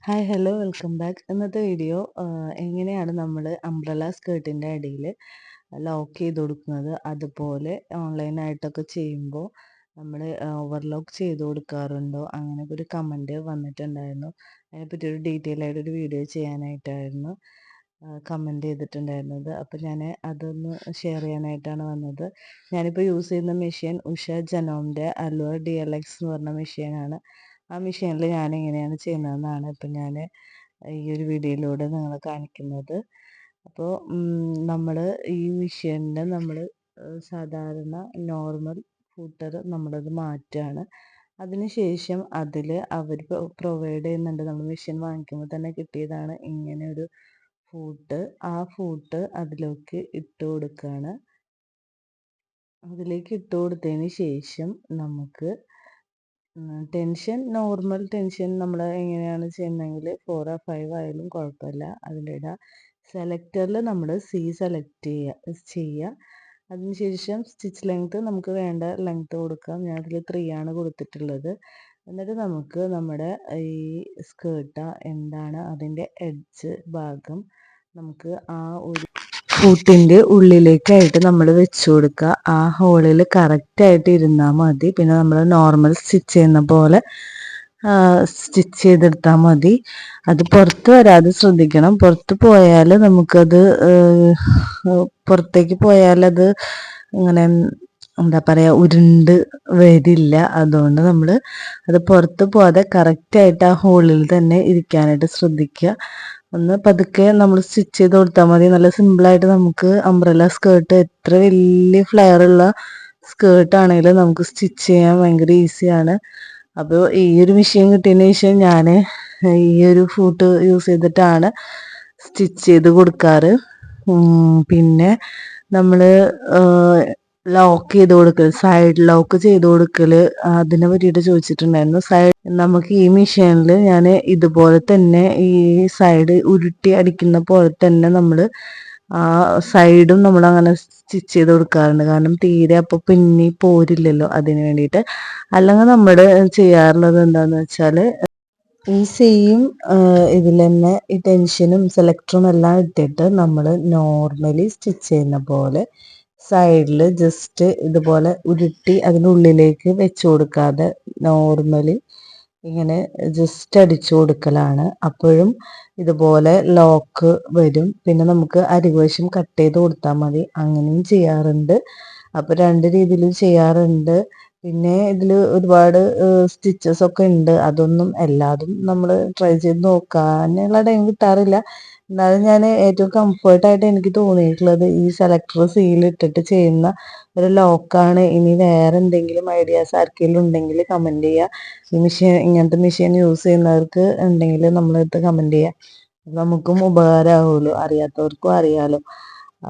Hi hello welcome back. ഇന്നത്തെ video എങ്ങനെയാണ് നമ്മൾ അംബ്രല്ല സ്കേർട്ടിൻ്റെ അടിയിൽ ലോക്ക് ചെയ്ത് കൊടുക്കുന്നത്, അതുപോലെ ഓൺലൈനായിട്ടൊക്കെ ചെയ്യുമ്പോൾ നമ്മൾ ഓവർലോക്ക് ചെയ്ത് കൊടുക്കാറുണ്ടോ, അങ്ങനെയൊക്കെ ഒരു കമൻറ്റ് വന്നിട്ടുണ്ടായിരുന്നു. അതിനെപ്പറ്റി ഒരു ഡീറ്റെയിൽ ആയിട്ടൊരു വീഡിയോ ചെയ്യാനായിട്ടായിരുന്നു കമൻറ്റ് ചെയ്തിട്ടുണ്ടായിരുന്നത്. അപ്പോൾ ഞാൻ അതൊന്ന് ഷെയർ ചെയ്യാനായിട്ടാണ് വന്നത്. ഞാനിപ്പോൾ യൂസ് ചെയ്യുന്ന മെഷീൻ ഉഷ ജനോമിൻ്റെ അലുവ DLX എന്ന് പറഞ്ഞ മെഷീനാണ്. ആ മെഷീനിൽ ഞാൻ എങ്ങനെയാണ് ചെയ്യുന്നതെന്നാണ് ഇപ്പം ഞാൻ ഈ ഒരു വീഡിയോയിലൂടെ നിങ്ങളെ കാണിക്കുന്നത്. അപ്പോൾ നമ്മൾ ഈ മെഷീനിൻ്റെ നമ്മൾ സാധാരണ നോർമൽ ഫൂട്ടർ നമ്മളത് മാറ്റുകയാണ്. അതിനുശേഷം അതിൽ അവർ പ്രൊവൈഡ് ചെയ്യുന്നുണ്ട്. നമ്മൾ മെഷീൻ വാങ്ങിക്കുമ്പോൾ തന്നെ കിട്ടിയതാണ് ഇങ്ങനെ ഒരു ഫൂട്ട്. ആ ഫൂട്ട് അതിലേക്ക് ഇട്ട് കൊടുക്കുകയാണ്. അതിലേക്ക് ഇട്ട് കൊടുത്തതിന് ശേഷം നമുക്ക് ടെൻഷൻ നോർമൽ ടെൻഷൻ നമ്മൾ എങ്ങനെയാണ് ചെയ്യുന്നതെങ്കിൽ 4 or 5 ആയാലും കുഴപ്പമില്ല. അതിൻ്റെ ഇട സെലക്ടറിൽ നമ്മൾ C സെലക്ട് ചെയ്യുക. അതിനുശേഷം സ്റ്റിച്ച് ലെങ്ത്ത് നമുക്ക് വേണ്ട ലെങ്ത്ത് കൊടുക്കാം. ഞാൻ അതിൽ 3 ആണ് കൊടുത്തിട്ടുള്ളത്. എന്നിട്ട് നമുക്ക് നമ്മുടെ ഈ സ്കേർട്ട എന്താണ് അതിൻ്റെ എഡ്ജ് ഭാഗം നമുക്ക് ആ ഒരു ഫൂട്ടിൻ്റെ ഉള്ളിലേക്കായിട്ട് നമ്മൾ വെച്ച് കൊടുക്കുക. ആ ഹോളിൽ കറക്റ്റായിട്ട് ഇരുന്നാൽ മതി. പിന്നെ നമ്മൾ നോർമൽ സ്റ്റിച്ച് ചെയ്യുന്ന പോലെ സ്റ്റിച്ച് ചെയ്തെടുത്താൽ മതി. അത് പുറത്ത് വരാതെ ശ്രദ്ധിക്കണം. പുറത്ത് പോയാൽ നമുക്കത് പുറത്തേക്ക് പോയാലത് ഇങ്ങനെ എന്താ പറയുക ഉരുണ്ട് വരില്ല. അതുകൊണ്ട് നമ്മൾ അത് പുറത്ത് പോകാതെ കറക്റ്റായിട്ട് ആ ഹോളിൽ തന്നെ ഇരിക്കാനായിട്ട് ശ്രദ്ധിക്കുക. ഒന്ന് പതുക്കെ നമ്മൾ സ്റ്റിച്ച് ചെയ്ത് കൊടുത്താൽ മതി. നല്ല സിമ്പിളായിട്ട് നമുക്ക് അംബ്രല്ല സ്കേർട്ട് എത്ര വലിയ ഫ്ലെയർ ഉള്ള സ്കേർട്ടാണെങ്കിലും നമുക്ക് സ്റ്റിച്ച് ചെയ്യാൻ ഭയങ്കര ഈസിയാണ്. അപ്പോൾ ഈ ഒരു മെഷീൻ കിട്ടിയതിന് ശേഷം ഞാൻ ഈ ഒരു ഫൂട്ട് യൂസ് ചെയ്തിട്ടാണ് സ്റ്റിച്ച് ചെയ്ത് കൊടുക്കാറ്. പിന്നെ നമ്മൾ ലോക്ക് ചെയ്ത് കൊടുക്കൽ, സൈഡ് ലോക്ക് ചെയ്ത് കൊടുക്കൽ, അതിനെ പറ്റിയിട്ട് ചോദിച്ചിട്ടുണ്ടായിരുന്നു. നമുക്ക് ഈ മെഷീനിൽ ഞാൻ ഇതുപോലെ തന്നെ ഈ സൈഡ് ഉരുട്ടി അടിക്കുന്ന പോലെ തന്നെ നമ്മൾ ആ സൈഡും നമ്മൾ അങ്ങനെ സ്റ്റിച്ച് ചെയ്ത് കൊടുക്കാറുണ്ട്. കാരണം തീരെ അപ്പോൾ പിന്നി പോരില്ലല്ലോ, അതിന് വേണ്ടിയിട്ട്. അല്ലെങ്കിൽ നമ്മൾ ചെയ്യാറുള്ളത് എന്താണെന്ന് വെച്ചാൽ ഈ സെയിം ഇതിൽ തന്നെ ഈ ടെൻഷനും സെലക്ടറും എല്ലാം ഇട്ടിട്ട് നമ്മൾ നോർമലി സ്റ്റിച്ച് ചെയ്യുന്ന പോലെ സൈഡിൽ ജസ്റ്റ് ഇതുപോലെ ഉരുട്ടി അതിനുള്ളിലേക്ക് വെച്ച് കൊടുക്കാതെ നോർമലി ഇങ്ങനെ ജസ്റ്റ് അടിച്ചു കൊടുക്കലാണ്. അപ്പോഴും ഇതുപോലെ ലോക്ക് വരും. പിന്നെ നമുക്ക് അരികുവശം കട്ട് ചെയ്ത് കൊടുത്താൽ മതി. അങ്ങനെയും ചെയ്യാറുണ്ട്. അപ്പോൾ 2 രീതിയിലും ചെയ്യാറുണ്ട്. പിന്നെ ഇതിൽ ഒരുപാട് സ്റ്റിച്ചസ് ഒക്കെ ഉണ്ട്. അതൊന്നും എല്ലാതും നമ്മൾ ട്രൈ ചെയ്ത് നോക്കാനുള്ള ടൈം കിട്ടാറില്ല. എന്നാലും ഞാൻ ഏറ്റവും കംഫർട്ടായിട്ട് എനിക്ക് തോന്നിയിട്ടുള്ളത് ഈ സെലക്ടർ സീലിട്ടിട്ട് ചെയ്യുന്ന ഒരു ലോക്കാണ്. ഇനി വേറെ എന്തെങ്കിലും ഐഡിയാസ് ആർക്കെങ്കിലും ഉണ്ടെങ്കിൽ കമൻറ്റ് ചെയ്യുക. ഈ മെഷീൻ ഇങ്ങനത്തെ മെഷീൻ യൂസ് ചെയ്യുന്നവർക്ക് ഉണ്ടെങ്കിൽ നമ്മളടുത്ത് കമൻറ്റ് ചെയ്യുക. നമുക്കും ഉപകാരമാവുമല്ലോ, അറിയാത്തവർക്കും അറിയാമല്ലോ.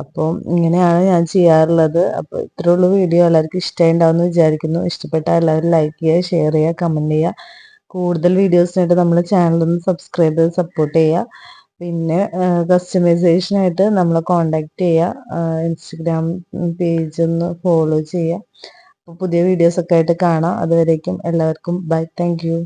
അപ്പോൾ ഇങ്ങനെയാണ് ഞാൻ ചെയ്യാറുള്ളത്. അപ്പോൾ ഇത്രയുള്ള വീഡിയോ എല്ലാവർക്കും ഇഷ്ടമായിട്ടുണ്ടാവുമെന്ന് വിചാരിക്കുന്നു. ഇഷ്ടപ്പെട്ടാൽ എല്ലാവരും ലൈക്ക് ചെയ്യുക, ഷെയർ ചെയ്യുക, കമൻറ്റ് ചെയ്യുക. കൂടുതൽ വീഡിയോസിനായിട്ട് നമ്മുടെ ചാനലൊന്ന് സബ്സ്ക്രൈബ് ചെയ്ത് സപ്പോർട്ട് ചെയ്യുക. പിന്നെ കസ്റ്റമൈസേഷനായിട്ട് നമ്മളെ കോണ്ടാക്ട് ചെയ്യുക. ഇൻസ്റ്റഗ്രാം പേജ് ഒന്ന് ഫോളോ ചെയ്യുക. അപ്പോൾ പുതിയ വീഡിയോസൊക്കെ ആയിട്ട് കാണാം. അതുവരേക്കും എല്ലാവർക്കും ബൈ. Thank you.